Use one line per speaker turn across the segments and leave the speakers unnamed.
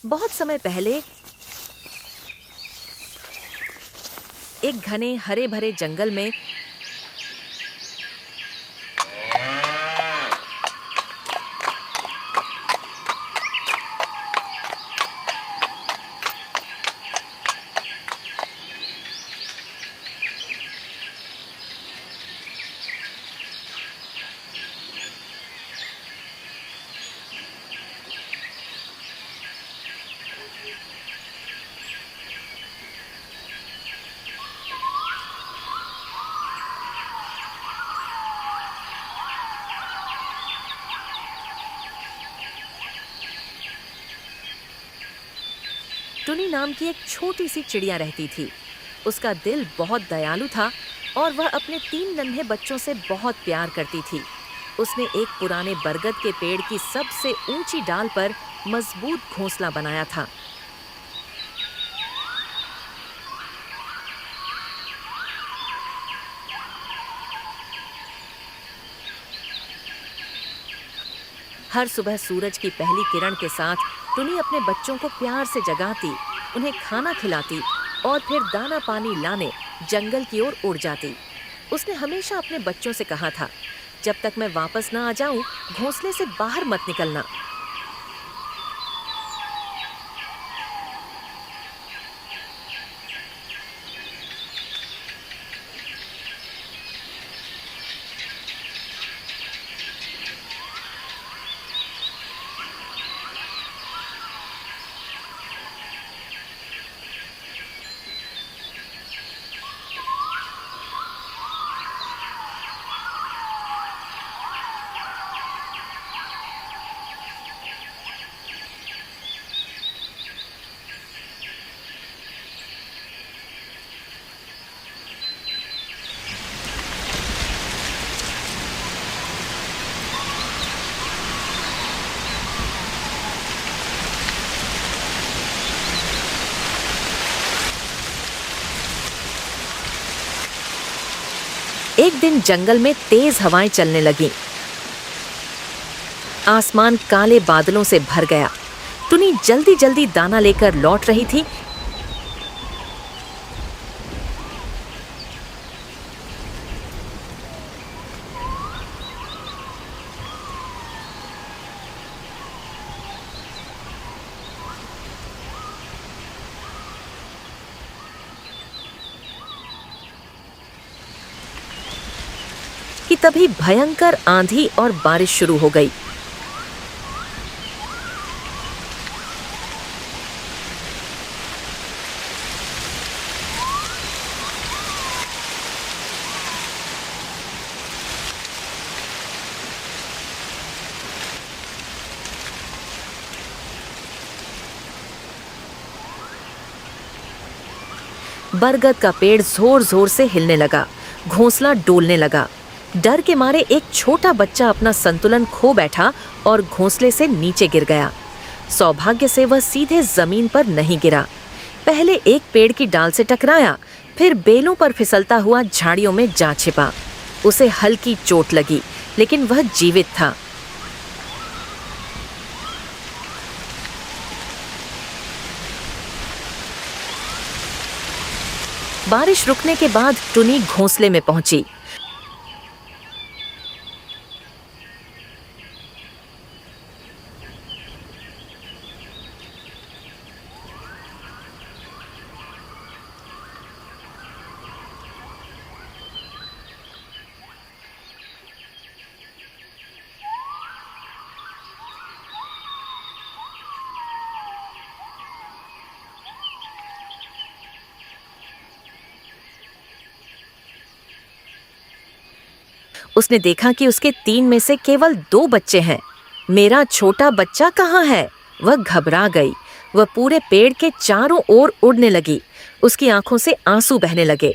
बहुत समय पहले एक घने हरे भरे जंगल में टुनी नाम की एक छोटी सी चिड़िया रहती थी। उसका दिल बहुत दयालु था और वह अपने 3 नन्हे बच्चों से बहुत प्यार करती थी। उसने एक पुराने बरगद के पेड़ की सबसे ऊंची डाल पर मजबूत घोंसला बनाया था। हर सुबह सूरज की पहली किरण के साथ टुनी अपने बच्चों को प्यार से जगाती, उन्हें खाना खिलाती और फिर दाना पानी लाने जंगल की ओर उड़ जाती। उसने हमेशा अपने बच्चों से कहा था, जब तक मैं वापस ना आ जाऊं, घोंसले से बाहर मत निकलना। एक दिन जंगल में तेज हवाएं चलने लगीं। आसमान काले बादलों से भर गया। टुनी जल्दी जल्दी दाना लेकर लौट रही थी। कि तभी भयंकर आंधी और बारिश शुरू हो गई। बरगद का पेड़ जोर जोर से हिलने लगा, घोंसला डोलने लगा। डर के मारे एक छोटा बच्चा अपना संतुलन खो बैठा और घोंसले से नीचे गिर गया। सौभाग्य से वह सीधे जमीन पर नहीं गिरा। पहले एक पेड़ की डाल से टकराया, फिर बेलों पर फिसलता हुआ झाड़ियों में जा छिपा। उसे हल्की चोट लगी, लेकिन वह जीवित था। बारिश रुकने के बाद टुनी घोंसले में पहुंची। उसने देखा कि उसके 3 में से केवल 2 बच्चे हैं। मेरा छोटा बच्चा कहाँ है? वह घबरा गई। वह पूरे पेड़ के चारों ओर उड़ने लगी। उसकी आंखों से आंसू बहने लगे।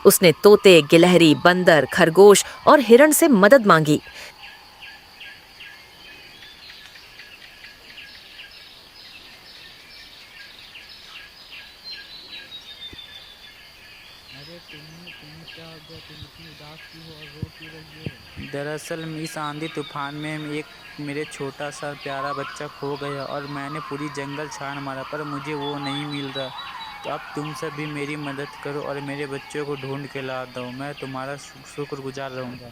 उसने तोते, गिलहरी, बंदर, खरगोश और हिरण से मदद मांगी।
अरे टुन्नी, तुम्हें क्या हो गया? तुम इतनी उदास क्यों हो और रो क्यों रही हो? दरअसल इस आंधी तूफान में एक मेरे छोटा सा प्यारा बच्चा खो गया और मैंने पूरी जंगल छान मारा पर मुझे वो नहीं मिल रहा। तो अब तुम सब भी मेरी मदद करो और मेरे बच्चों को ढूंढ के ला दो। मैं तुम्हारा शुक्रगुजार रहूँगा।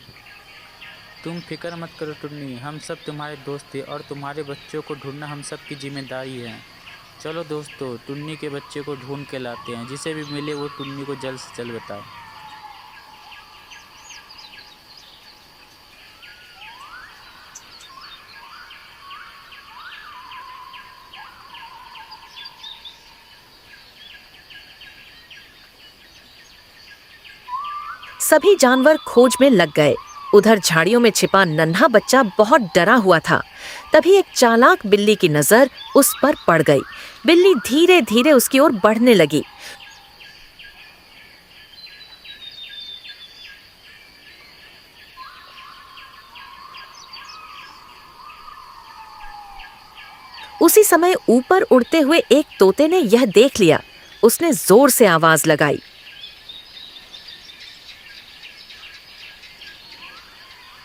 तुम फिक्र मत करो टुन्नी, हम सब तुम्हारे दोस्त हैं और तुम्हारे बच्चों को ढूंढना हम सब की जिम्मेदारी है। चलो दोस्तों, टुन्नी के बच्चे को ढूंढ के लाते हैं। जिसे भी मिले वो टुन्नी को जल्द से जल्द बताए।
सभी जानवर खोज में लग गए। उधर झाड़ियों में छिपा नन्हा बच्चा बहुत डरा हुआ था। तभी एक चालाक बिल्ली की नजर उस पर पड़ गई। बिल्ली धीरे धीरे उसकी ओर बढ़ने लगी। उसी समय ऊपर उड़ते हुए एक तोते ने यह देख लिया। उसने जोर से आवाज लगाई।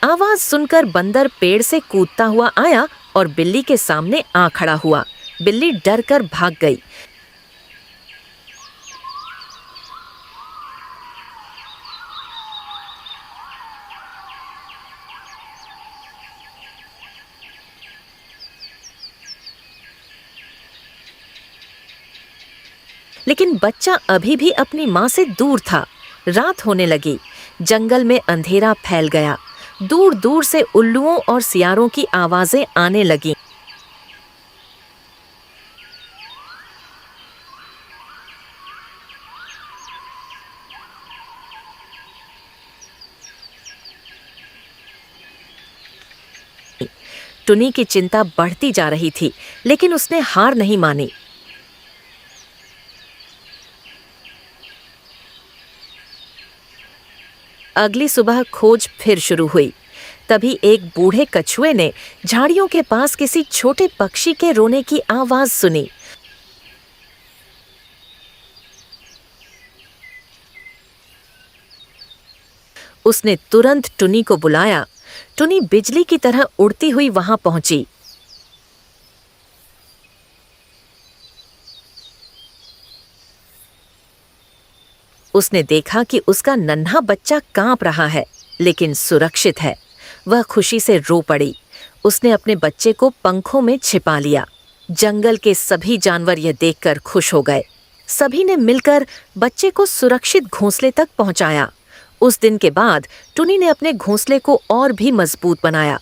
आवाज सुनकर बंदर पेड़ से कूदता हुआ आया और बिल्ली के सामने आ खड़ा हुआ। बिल्ली डर कर भाग गई। लेकिन बच्चा अभी भी अपनी माँ से दूर था। रात होने लगी। जंगल में अंधेरा फैल गया। दूर दूर से उल्लुओं और सियारों की आवाजें आने लगीं। टुनी की चिंता बढ़ती जा रही थी, लेकिन उसने हार नहीं मानी। अगली सुबह खोज फिर शुरू हुई। तभी एक बूढ़े कछुए ने झाड़ियों के पास किसी छोटे पक्षी के रोने की आवाज सुनी। उसने तुरंत टुनी को बुलाया। टुनी बिजली की तरह उड़ती हुई वहां पहुंची। उसने देखा कि उसका नन्हा बच्चा कांप रहा है, लेकिन सुरक्षित है। वह खुशी से रो पड़ी। उसने अपने बच्चे को पंखों में छिपा लिया। जंगल के सभी जानवर यह देखकर खुश हो गए। सभी ने मिलकर बच्चे को सुरक्षित घोंसले तक पहुंचाया। उस दिन के बाद टुनी ने अपने घोंसले को और भी मजबूत बनाया।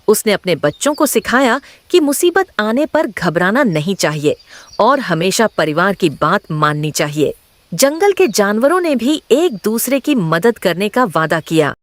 उसने अपने बच्चों को सिखाया कि मुसीबत आने पर घबराना नहीं चाहिए और हमेशा परिवार की बात माननी चाहिए। जंगल के जानवरों ने भी एक दूसरे की मदद करने का वादा किया।